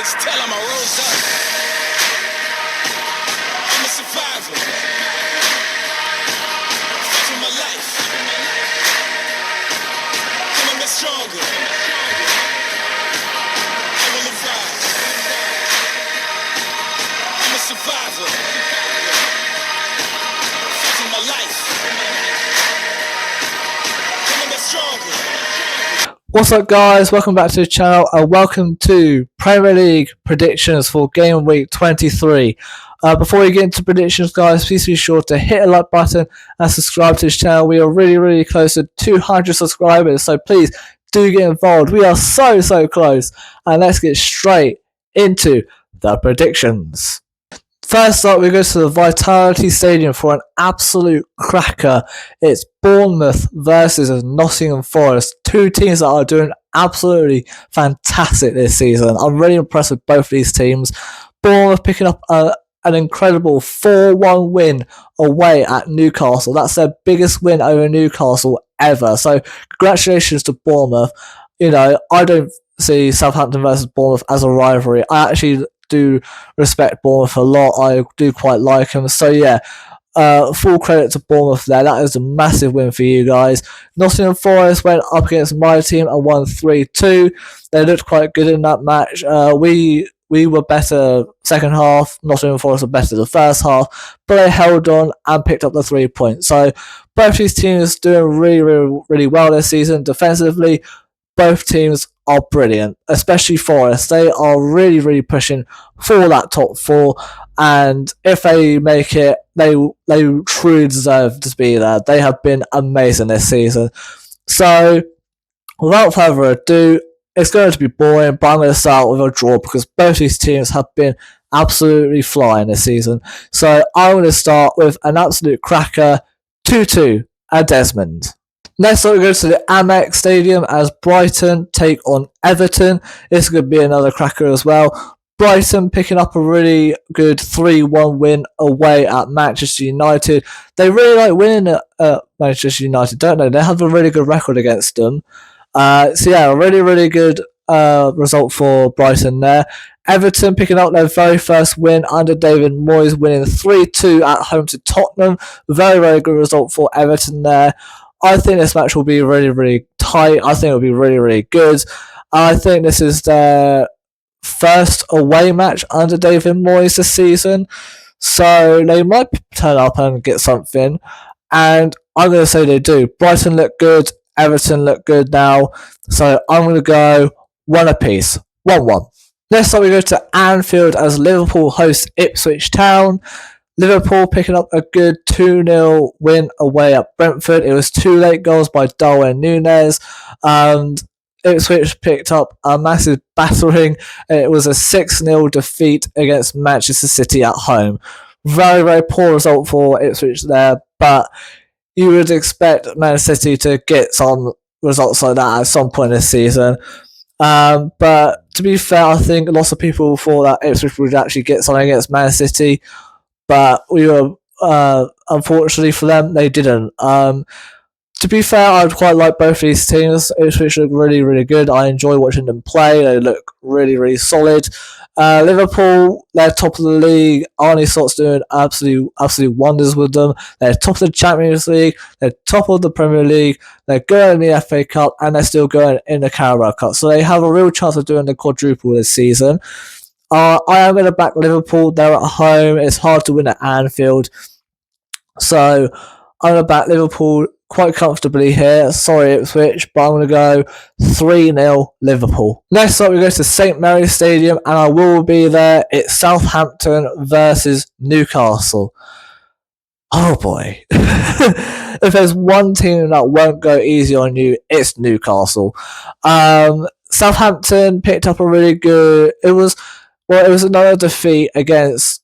just tell him I rose up. I'm a survivor. Fight for my life. Coming back stronger. I will rise. I'm a survivor. Fight for my life. Coming back stronger. What's up, guys? Welcome back to the channel and welcome to Premier League predictions for game week 23. Before we get into predictions, guys, please be sure to hit the like button and subscribe to this channel. We are really close to 200 subscribers, so please do get involved. We are so close, and let's get straight into the predictions. First up, we go to the Vitality Stadium for an absolute cracker. It's Bournemouth versus Nottingham Forest. Two teams that are doing absolutely fantastic this season. I'm really impressed with both of these teams. Bournemouth picking up an incredible 4-1 win away at Newcastle. That's their biggest win over Newcastle ever. So congratulations to Bournemouth. You know, I don't see Southampton versus Bournemouth as a rivalry. I actually do respect Bournemouth a lot. I do quite like them. So yeah, full credit to Bournemouth there. That is a massive win for you guys. Nottingham Forest went up against my team and won 3-2. They looked quite good in that match. We were better second half. Nottingham Forest were better the first half, but they held on and picked up the 3 points. So both these teams doing really well this season. Defensively, both teams are brilliant, especially Forest. They are really pushing for that top four, and if they make it, they truly deserve to be there. They have been amazing this season. So, without further ado, it's going to be boring, but I'm going to start with a draw because both these teams have been absolutely flying this season. So, I'm going to start with an absolute cracker, 2-2 at Desmond. Next up, we go to the Amex Stadium as Brighton take on Everton. This could be another cracker as well. Brighton picking up a really good 3-1 win away at Manchester United. They really like winning at Manchester United, don't they? They have a really good record against them. So yeah, a really good result for Brighton there. Everton picking up their very first win under David Moyes, winning 3-2 at home to Tottenham. Very good result for Everton there. I think this match will be really tight. I think it will be really good. I think this is their first away match under David Moyes this season, so they might turn up and get something, and I'm going to say they do. Brighton look good, Everton look good now, so I'm going to go 1 apiece, 1-1. Next up, we go to Anfield as Liverpool host Ipswich Town. Liverpool picking up a good 2-0 win away at Brentford. It was 2 late goals by Darwin Núñez, and Ipswich picked up a massive battering. It was a 6-0 defeat against Manchester City at home. Very poor result for Ipswich there, but you would expect Manchester City to get some results like that at some point this season. But to be fair, I think lots of people thought that Ipswich would actually get something against Man City, but we were unfortunately for them, they didn't. To be fair, I'd quite like both these teams. Ipswich look really good. I enjoy watching them play. They look really solid. Liverpool, they're top of the league. Arne Slott's doing absolute wonders with them. They're top of the Champions League. They're top of the Premier League. They're going in the FA Cup, and they're still going in the Carabao Cup. So they have a real chance of doing the quadruple this season. I am going to back Liverpool. They're at home. It's hard to win at Anfield. So I'm going to back Liverpool quite comfortably here. Sorry, Ipswich, but I'm going to go 3-0 Liverpool. Next up, we go to St Mary's Stadium, and I will be there. It's Southampton versus Newcastle. Oh boy. If there's one team that won't go easy on you, it's Newcastle. Southampton picked up a really good... It was another defeat against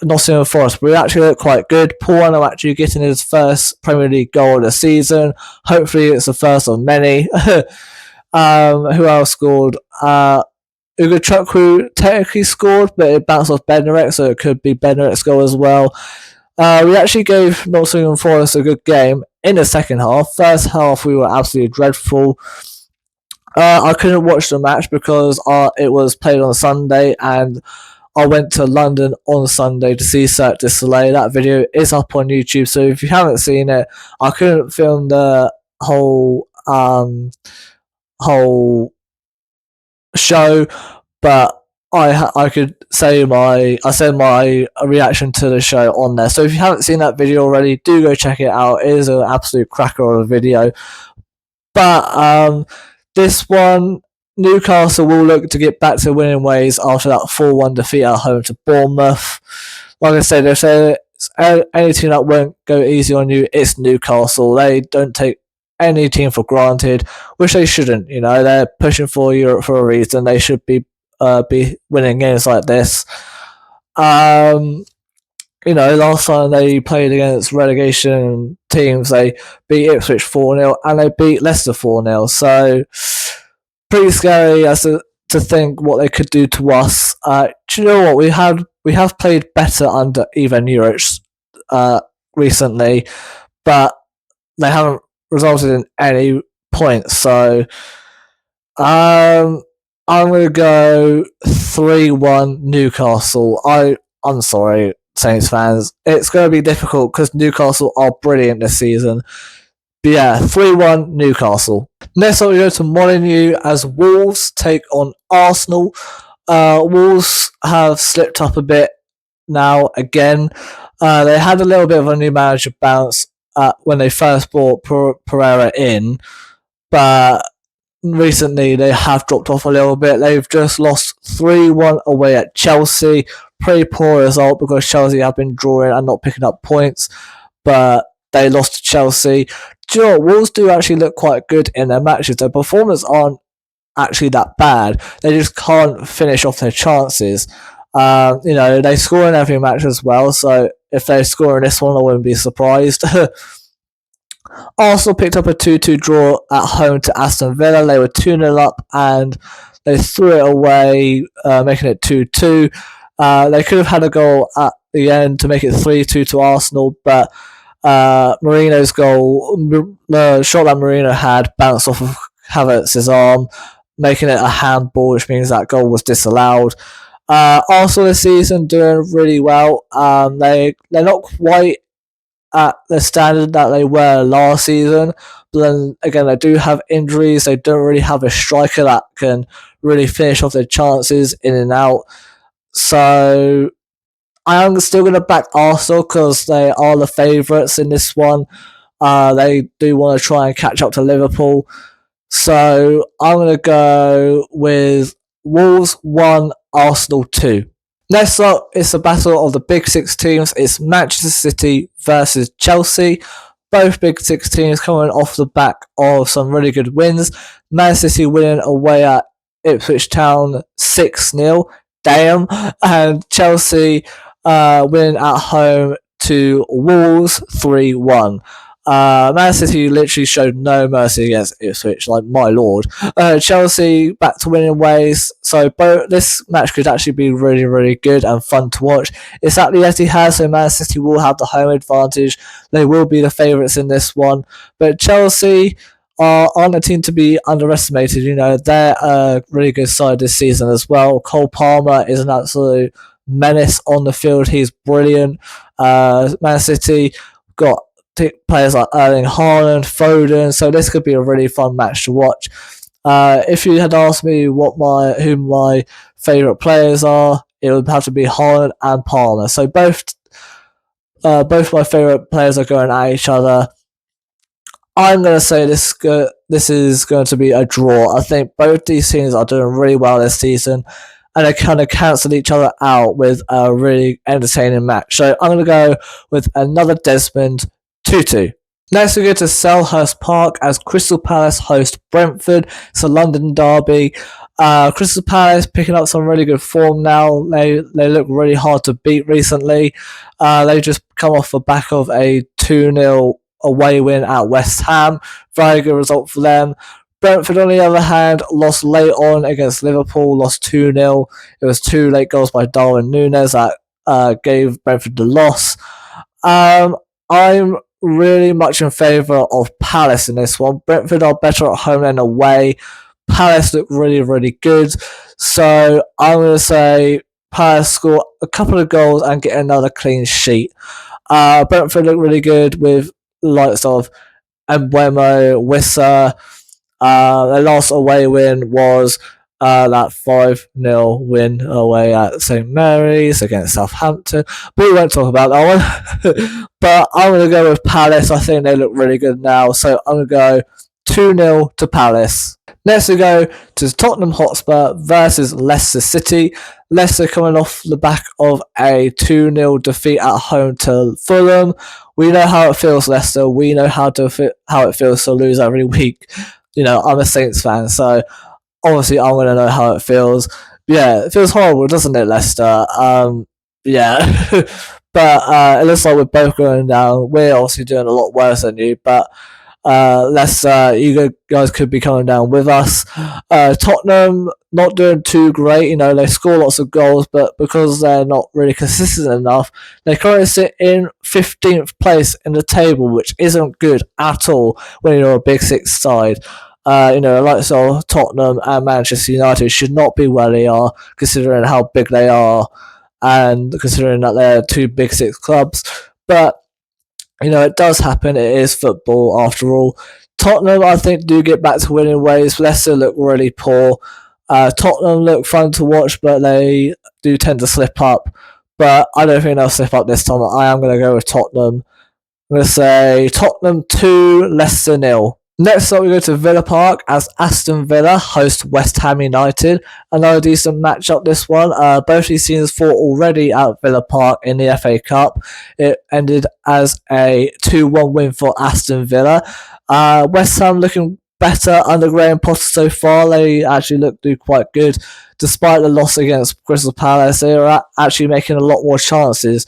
Nottingham Forest, but it actually looked quite good. Paul actually getting his first Premier League goal of the season. Hopefully it's the first of many. Who else scored? Ugochukwu technically scored, but it bounced off Bednarek, so it could be Bednarek's goal as well. We actually gave Nottingham Forest a good game in the second half. First half we were absolutely dreadful. I couldn't watch the match because it was played on a Sunday, and I went to London on Sunday to see Cirque du Soleil. That video is up on YouTube, so if you haven't seen it, I couldn't film the whole show, but I could say I said my reaction to the show on there. So if you haven't seen that video already, do go check it out. It is an absolute cracker of a video. But this one, Newcastle will look to get back to winning ways after that 4-1 defeat at home to Bournemouth. Like I said, if there's any team that won't go easy on you, it's Newcastle. They don't take any team for granted, which they shouldn't. You know, they're pushing for Europe for a reason. They should be winning games like this. Last time they played against relegation teams, they beat Ipswich 4-0 and they beat Leicester 4-0. So, pretty scary as to think what they could do to us. Do you know what? We have played better under Ivan Juric recently, but they haven't resulted in any points. So, I'm going to go 3-1 Newcastle. I'm sorry, Saints fans. It's going to be difficult because Newcastle are brilliant this season. But yeah, 3-1 Newcastle. Next up we go to Molineux as Wolves take on Arsenal. Wolves have slipped up a bit now again. They had a little bit of a new manager bounce when they first brought Pereira in, but recently they have dropped off a little bit. They've just lost 3-1 away at Chelsea. Pretty poor result because Chelsea have been drawing and not picking up points, but they lost to Chelsea. Do you know what? Wolves do actually look quite good in their matches. Their performance aren't actually that bad. They just can't finish off their chances. They score in every match as well, so if they score in this one, I wouldn't be surprised. Arsenal picked up a 2-2 draw at home to Aston Villa. They were 2-0 up and they threw it away, making it 2-2. They could have had a goal at the end to make it 3-2 to Arsenal, but Marino's goal, the shot that Marino had, bounced off of Havertz's arm, making it a handball, which means that goal was disallowed. Arsenal this season doing really well. They're not quite at the standard that they were last season, but then again they do have injuries. They don't really have a striker that can really finish off their chances in and out. So I am still going to back Arsenal because they are the favourites in this one. They do want to try and catch up to Liverpool. So I'm going to go with Wolves 1, Arsenal 2. Next up, it's the battle of the Big Six teams. It's Manchester City versus Chelsea. Both Big Six teams coming off the back of some really good wins. Man City winning away at Ipswich Town 6-0. Damn. And Chelsea winning at home to Wolves 3-1. Man City literally showed no mercy against Ipswich, like my lord. Chelsea back to winning ways, so this match could actually be really, really good and fun to watch. It's at the Etihad, so Man City will have the home advantage. They will be the favourites in this one, but Chelsea aren't a team to be underestimated. You know, they're a really good side this season as well. Cole Palmer is an absolute menace on the field. He's brilliant. Man City got players like Erling Haaland, Foden, so this could be a really fun match to watch. If you had asked me who my favourite players are, it would have to be Haaland and Palmer. So both my favourite players are going at each other. I'm going to say this is going to be a draw. I think both these teams are doing really well this season, and they kind of cancel each other out with a really entertaining match. So I'm going to go with another Desmond 2-2. Next we go to Selhurst Park as Crystal Palace host Brentford. It's a London derby. Crystal Palace picking up some really good form now. They look really hard to beat recently. They just come off the back of a 2-0 away win at West Ham. Very good result for them. Brentford, on the other hand, lost late on against Liverpool, lost 2-0. It was 2 late goals by Darwin Núñez that gave Brentford the loss. I'm really much in favour of Palace in this one. Brentford are better at home than away, Palace look really, really good. So I'm going to say Palace score a couple of goals and get another clean sheet. Brentford look really good with likes of Embuemo, Wissa. Their last away win was that 5-0 win away at St Mary's against Southampton. But we won't talk about that one. But I'm going to go with Palace. I think they look really good now. So I'm going to go 2-0 to Palace. Next we go to Tottenham Hotspur versus Leicester City. Leicester coming off the back of a 2-0 defeat at home to Fulham. We know how it feels, Leicester. We know how it feels to lose every week. You know, I'm a Saints fan, so obviously I'm going to know how it feels. Yeah, it feels horrible, doesn't it, Leicester? Yeah. But it looks like we're both going down. We're obviously doing a lot worse than you, but Leicester, you guys could be coming down with us. Tottenham not doing too great. You know, they score lots of goals, but because they're not really consistent enough, they currently sit in 15th place in the table, which isn't good at all when you're a Big Six side. You know, like so, Tottenham and Manchester United should not be where they are, considering how big they are, and considering that they're two Big Six clubs. But you know, it does happen. It is football after all. Tottenham, I think, do get back to winning ways. Leicester look really poor. Tottenham look fun to watch, but they do tend to slip up. But I don't think they'll slip up this time. I am going to go with Tottenham. I'm going to say Tottenham 2, Leicester 0. Next up, we go to Villa Park as Aston Villa host West Ham United. Another decent matchup, this one. Both these teams fought already at Villa Park in the FA Cup. It ended as a 2-1 win for Aston Villa. West Ham looking better under Graham Potter so far. They actually do quite good. Despite the loss against Crystal Palace, they are actually making a lot more chances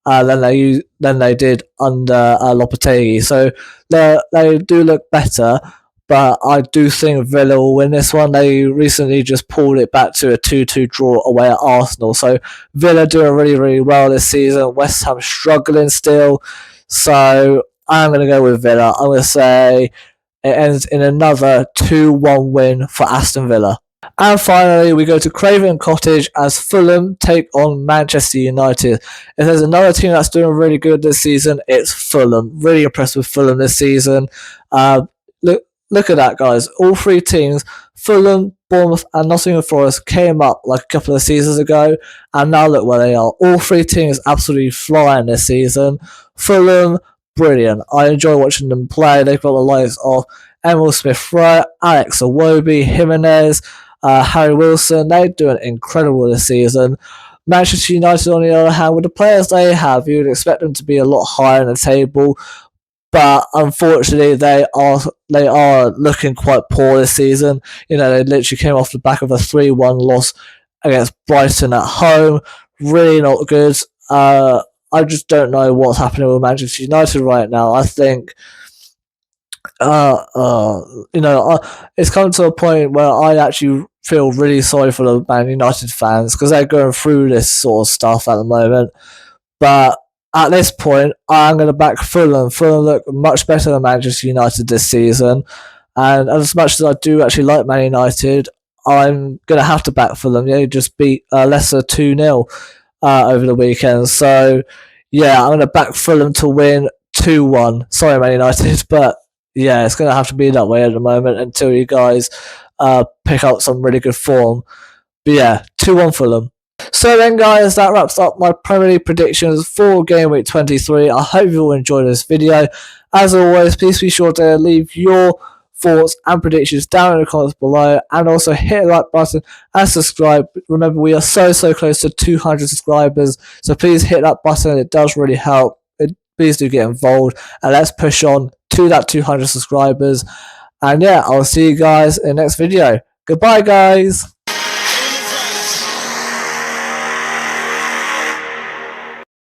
than they did under Lopetegui. So they do look better, but I do think Villa will win this one. They recently just pulled it back to a 2-2 draw away at Arsenal. So Villa doing really, really well this season. West Ham struggling still. So I'm going to go with Villa. I'm going to say it ends in another 2-1 win for Aston Villa. And finally, we go to Craven Cottage as Fulham take on Manchester United. If there's another team that's doing really good this season, it's Fulham. Really impressed with Fulham this season. Look at that, guys. All three teams, Fulham, Bournemouth, and Nottingham Forest, came up like a couple of seasons ago, and now look where they are. All three teams absolutely flying this season. Fulham, brilliant. I enjoy watching them play. They've got the likes of Emil Smith-Rowe, Alex Iwobi, Jimenez, Harry Wilson. They're doing incredible this season. Manchester United, on the other hand, with the players they have, you would expect them to be a lot higher in the table, but unfortunately they are looking quite poor this season. You know, they literally came off the back of a 3-1 loss against Brighton at home. Really not good. I just don't know what's happening with Manchester United right now. I think it's come to a point where I actually feel really sorry for the Man United fans because they're going through this sort of stuff at the moment. But at this point, I'm going to back Fulham. Fulham look much better than Manchester United this season. And as much as I do actually like Man United, I'm going to have to back Fulham. They just beat Leicester 2-0 over the weekend. So, yeah, I'm going to back Fulham to win 2-1. Sorry, Man United, but yeah, it's going to have to be that way at the moment until you guys pick up some really good form. But yeah, 2-1 Fulham. So then, guys, that wraps up my Premier League predictions for Game Week 23. I hope you all enjoyed this video. As always, please be sure to leave your thoughts and predictions down in the comments below, and also hit the like button and subscribe. Remember, we are so close to 200 subscribers, so please hit that button. It does really help. Please do get involved, and let's push on to that 200 subscribers. And yeah, I'll see you guys in the next video. Goodbye, guys.